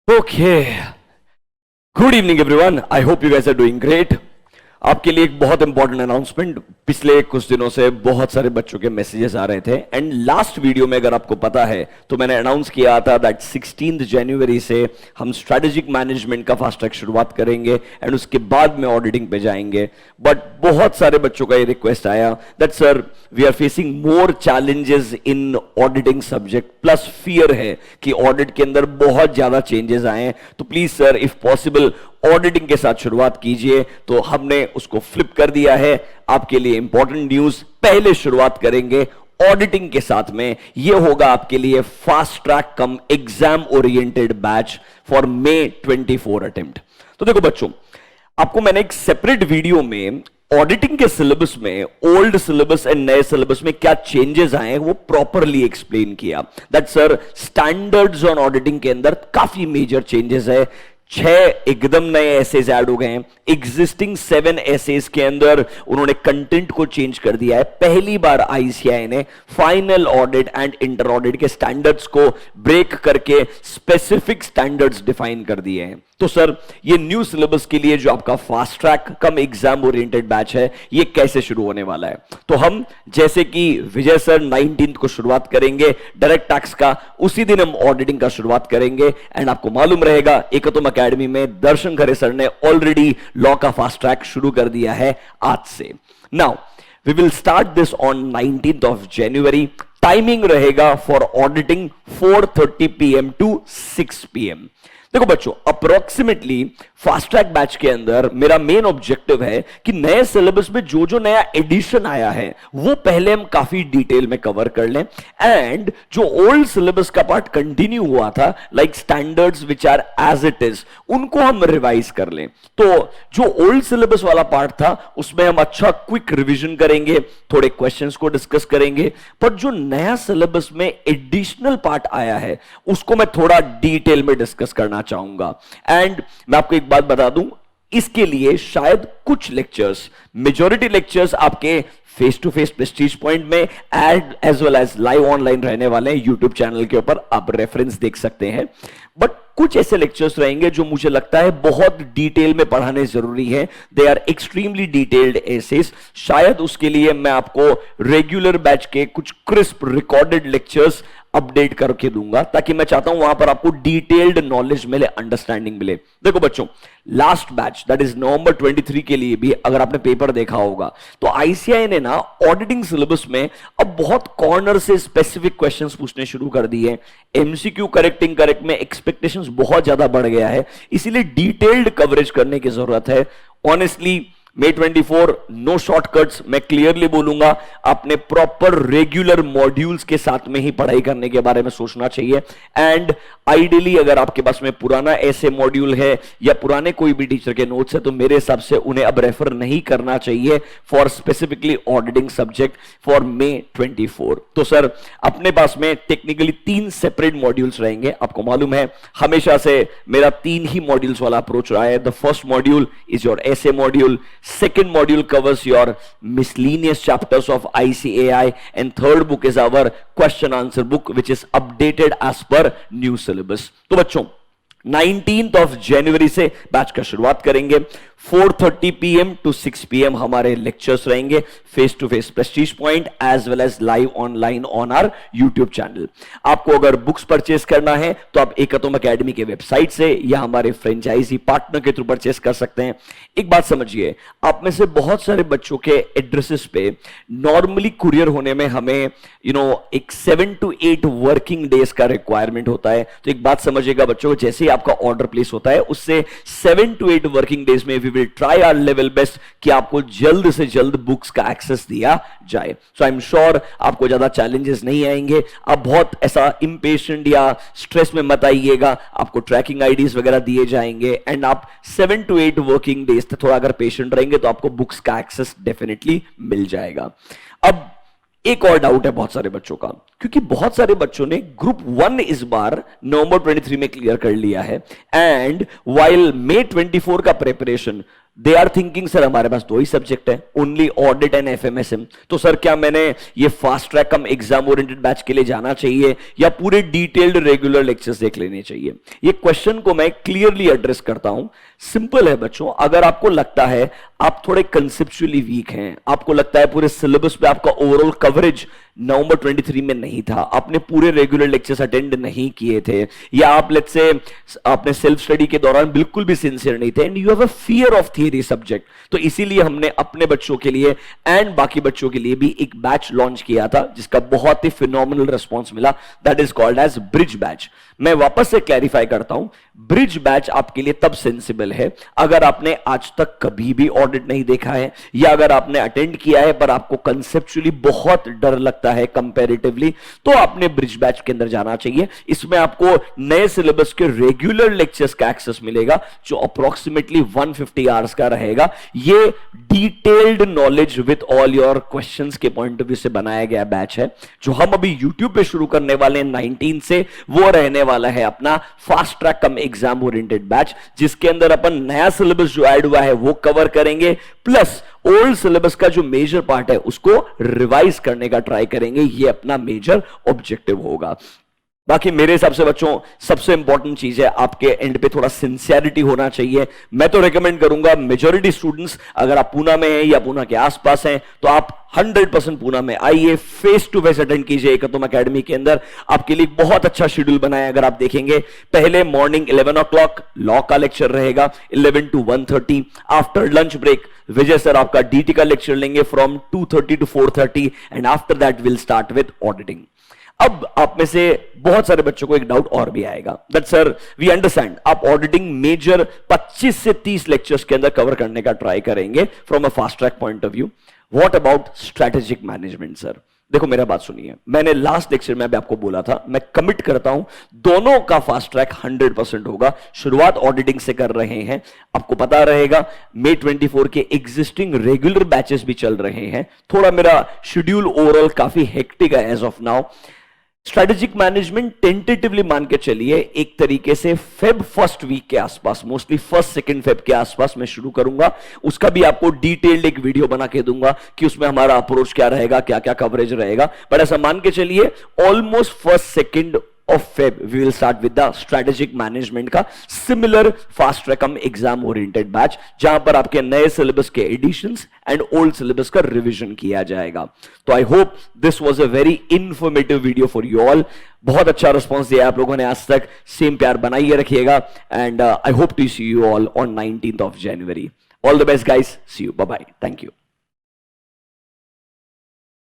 Okay. Good evening, everyone. I hope you guys are doing great. आपके लिए एक बहुत इंपॉर्टेंट अनाउंसमेंट। पिछले कुछ दिनों से बहुत सारे बच्चों के मैसेजेस आ रहे थे एंड लास्ट वीडियो में अगर आपको पता है तो मैंने अनाउंस किया था दैट 16 जनवरी से हम स्ट्रेटेजिक मैनेजमेंट का फास्ट ट्रैक शुरुआत करेंगे एंड उसके बाद में ऑडिटिंग पे जाएंगे। बट बहुत सारे बच्चों का ये रिक्वेस्ट आया that sir we are facing more challenges in auditing subject, plus fear है कि ऑडिट के अंदर बहुत ज्यादा चेंजेस आए हैं, तो please sir if possible auditing के साथ शुरुआत कीजिए। तो हमने उसको फ्लिप कर दिया है। आपके लिए इंपॉर्टेंट न्यूज, पहले शुरुआत करेंगे ऑडिटिंग के साथ में। यह होगा आपके लिए fast track cum exam oriented batch for may 24 attempt. तो देखो बच्चों, आपको मैंने एक सेपरेट वीडियो में ऑडिटिंग के सिलेबस में ओल्ड सिलेबस एंड नए सिलेबस में क्या चेंजेस आए हैं वो प्रॉपरली एक्सप्लेन किया। That sir standards on auditing के अंदर काफी मेजर चेंजेस है। 6 एकदम नए एसेज ऐड हो गए हैं। एग्जिस्टिंग 7 एसेज के अंदर उन्होंने कंटेंट को चेंज कर दिया है। पहली बार आईसीएआई ने final audit and inter audit के स्टैंडर्ड्स को ब्रेक करके स्पेसिफिक स्टैंडर्ड्स डिफाइन कर दिए हैं। तो सर ये न्यू सिलेबस के लिए जो आपका fast track cum exam oriented batch है ये कैसे शुरू होने वाला है? तो हम जैसे कि विजय सर 19 को शुरुआत करेंगे डायरेक्ट टैक्स का, उसी दिन हम ऑडिटिंग का शुरुआत करेंगे। एंड आपको मालूम रहेगा एकतुम एकेडमी में दर्शन खरे सर ने ऑलरेडी लॉ का फास्ट ट्रैक शुरू कर दिया है आज से। Now we will start this on 19th of January. Timing रहेगा for auditing 4:30 PM to 6 PM। देखो बच्चों, अप्रोक्सीमेटली फास्ट ट्रैक बैच के अंदर मेरा मेन ऑब्जेक्टिव है कि नए सिलेबस में जो जो नया एडिशन आया है वो पहले हम काफी डिटेल में कवर कर लें एंड जो ओल्ड सिलेबस का पार्ट कंटिन्यू हुआ था like standards which are as it is उनको हम रिवाइज कर लें। तो जो ओल्ड सिलेबस वाला पार्ट था उसमें हम अच्छा क्विक रिवीजन करेंगे, थोड़े क्वेश्चंस को डिस्कस करेंगे, पर जो नया सिलेबस में एडिशनल पार्ट आया है उसको मैं थोड़ा डिटेल में डिस्कस करना चाहूंगा। एंड मैं आपको एक बात बता दूं, इसके लिए शायद कुछ लेक्चर्स, मेजॉरिटी लेक्चर्स आपके face to face Prestige point में एड as well as live online रहने वाले हैं यूट्यूब चैनल के ऊपर, आप रेफरेंस देख सकते हैं। बट कुछ ऐसे लेक्चर्स रहेंगे जो मुझे लगता है बहुत डिटेल में पढ़ाने जरूरी है। They are extremely detailed ASes. शायद उसके लिए मैं आपको रेगुलर बैच के कुछ क्रिस्प रिकॉर्डेड लेक्चर्स अपडेट करके दूंगा, ताकि मैं चाहता हूं वहां पर आपको डिटेल्ड नॉलेज मिले, अंडरस्टैंडिंग मिले। देखो बच्चों, लास्ट बैच दैट इज नवंबर 23 के लिए भी अगर आपने पेपर देखा होगा तो आईसीएआई ने ना ऑडिटिंग सिलेबस में अब बहुत कॉर्नर से स्पेसिफिक क्वेश्चंस पूछने शुरू कर दिए। एमसीक्यू करेक्ट इनकरेक्ट में एक्सपेक्टेशंस बहुत ज्यादा बढ़ गया है, इसीलिए डिटेल्ड कवरेज करने की जरूरत है। ऑनेस्टली May 24 नो शॉर्टकट्स, मैं क्लियरली बोलूंगा आपने प्रॉपर रेगुलर मॉड्यूल्स के साथ में ही पढ़ाई करने के बारे में सोचना चाहिए। एंड आइडियली अगर आपके पास में पुराना ऐसे मॉड्यूल है या पुराने कोई भी टीचर के नोट्स है तो मेरे हिसाब से उन्हें अब रेफर नहीं करना चाहिए for specifically auditing subject for May 24। तो सर अपने पास में टेक्निकली 3 सेपरेट मॉड्यूल्स रहेंगे। आपको मालूम है हमेशा से मेरा 3 ही मॉड्यूल्स वाला अप्रोच रहा है। The first module is your ऐसे module, second module covers your miscellaneous chapters of ICAI and third book is our question answer book which is updated as per new syllabus। तो बच्चों 19th of जनवरी से batch का शुरुआत करेंगे। 4:30 PM to 6 PM हमारे lectures रहेंगे face to face Prestige Point as well as live online on our YouTube channel. आपको अगर बुक्स परचेस करना है तो आप एकतुम एकेडमी के वेबसाइट से या हमारे फ्रेंचाइजी पार्टनर के थ्रू परचेस कर सकते हैं। एक बात समझिए, आप में से बहुत सारे बच्चों के एड्रेसेस पे नॉर्मली कुरियर होने में हमें एक 7 to 8 वर्किंग डेज का रिक्वायरमेंट होता है। तो एक बात समझिएगा बच्चों, जैसे ही आपका ऑर्डर प्लेस होता है उससे 7 to 8 वर्किंग डेज में we will try our level best कि आपको जल्द से जल्द बुक्स का एक्सेस दिया जाए। सो आई एम श्योर आपको ज्यादा चैलेंजेस नहीं आएंगे। आप बहुत ऐसा इंपेशेंट या स्ट्रेस में मत आइएगा, आपको ट्रैकिंग आईडीज वगैरह दिए जाएंगे एंड आप 7 to 8 वर्किंग डेज तक थोड़ा अगर पेशेंट रहेंगे तो आपको बुक्स का एक्सेस डेफिनेटली मिल जाएगा। अब एक और डाउट है बहुत सारे बच्चों का, क्योंकि बहुत सारे बच्चों ने ग्रुप 1 इस बार नवंबर 23 में क्लियर कर लिया है एंड वाइल May 24 का preparation they are thinking sir हमारे पास दो ही सब्जेक्ट है, ओनली ऑडिट एंड एफएमएसएम, तो सर क्या मैंने ये fast track cum exam oriented batch के लिए जाना चाहिए या पूरे डिटेल्ड रेगुलर लेक्चर्स देख लेने चाहिए? ये क्वेश्चन को मैं क्लियरली एड्रेस करता हूं। सिंपल है बच्चों, अगर आपको लगता है आप थोड़े कंसेप्चुअली वीक हैं, आपको लगता है पूरे सिलेबस पे आपका ओवरऑल कवरेज नवंबर 23 में नहीं था, आपने पूरे रेगुलर लेक्चर्स अटेंड नहीं किए थे, या आप लेट्स से आपने सेल्फ स्टडी के दौरान बिल्कुल भी सिंसियर नहीं थे, and you have a fear of theory subject, तो इसीलिए हमने अपने बच्चों के लिए एंड बाकी बच्चों के लिए भी एक बैच लॉन्च किया था जिसका बहुत ही फिनोमिनल रिस्पॉन्स मिला, that is called as bridge batch. मैं वापस से क्लैरिफाई करता हूं, ब्रिज बैच आपके लिए तब सेंसिबल है अगर आपने आज तक कभी भी ऑडिट नहीं देखा है, या अगर आपने अटेंड किया है पर आपको कंसेप्चुअली बहुत डर लगता है कंपैरेटिवली, तो आपने ब्रिज बैच के अंदर जाना चाहिए। इसमें आपको नए सिलेबस के रेगुलर लेक्चर्स का एक्सेस मिलेगा जो अप्रोक्सीमेटली 150 आवर्स का रहेगा। ये detailed knowledge with all your questions के पॉइंट ऑफ व्यू से बनाया गया बैच है। जो हम अभी यूट्यूब पे शुरू करने वाले हैं 19 से, वो रहने वाला है अपना fast track cum exam oriented batch, जिसके अंदर अपन नया सिलेबस जो ऐड हुआ है वो कवर करेंगे, प्लस ओल्ड सिलेबस का जो मेजर पार्ट है उसको रिवाइज करने का ट्राई करेंगे। ये अपना मेजर ऑब्जेक्टिव होगा। बाकी मेरे हिसाब से बच्चों सबसे इंपॉर्टेंट चीज है आपके एंड पे थोड़ा सिंसियरिटी होना चाहिए। मैं तो रेकमेंड करूंगा मेजॉरिटी स्टूडेंट्स, अगर आप पूना में हैं या पूना के आसपास हैं तो आप 100% पूना में आइए, फेस टू फेस अटेंड कीजिए एकतुम एकेडमी के अंदर। आपके लिए बहुत अच्छा शेड्यूल बनाया है। अगर आप देखेंगे पहले मॉर्निंग 11 o'clock लॉ का लेक्चर रहेगा 11 to 1:30। After lunch break Vijay sir आपका डीटी का लेक्चर लेंगे from 2:30 to 4:30 and after that will start with auditing. अब आप में से बहुत सारे बच्चों को एक डाउट और भी आएगा, दैट सर वी अंडरस्टैंड आप ऑडिटिंग मेजर 25 से 30 लेक्चर्स के अंदर कवर करने का ट्राई करेंगे from a fast track point of view, what about strategic management sir? देखो मेरा बात सुनिए, मैंने लास्ट लेक्चर में भी आपको बोला था, मैं कमिट करता हूं दोनों का फास्ट ट्रैक 100% होगा। शुरुआत ऑडिटिंग से कर रहे हैं, आपको पता रहेगा May 24 के एग्जिस्टिंग रेगुलर बैचेस भी चल रहे हैं। थोड़ा मेरा शेड्यूल ओवरऑल काफी हेक्टिक है as of now. Strategic management tentatively मान के चलिए एक तरीके से फेब फर्स्ट वीक के आसपास, मोस्टली फर्स्ट सेकंड फेब के आसपास मैं शुरू करूंगा। उसका भी आपको डिटेल्ड एक वीडियो बना के दूंगा कि उसमें हमारा अप्रोच क्या रहेगा, क्या क्या कवरेज रहेगा, बट ऐसा मान के चलिए almost first second of Feb we will start with the strategic management का similar fast track exam oriented batch, जहां पर आपके नए सिलेबस के एडिशंस एंड ओल्ड सिलेबस का रिवीजन किया जाएगा। तो I hope this was a very informative video for you all. बहुत अच्छा रिस्पॉन्स दिया आप लोगों ने आज तक, सेम प्यार बनाइए रखिएगा and I hope to see you all on 19th of January। All the best guys, see you, bye bye, thank you.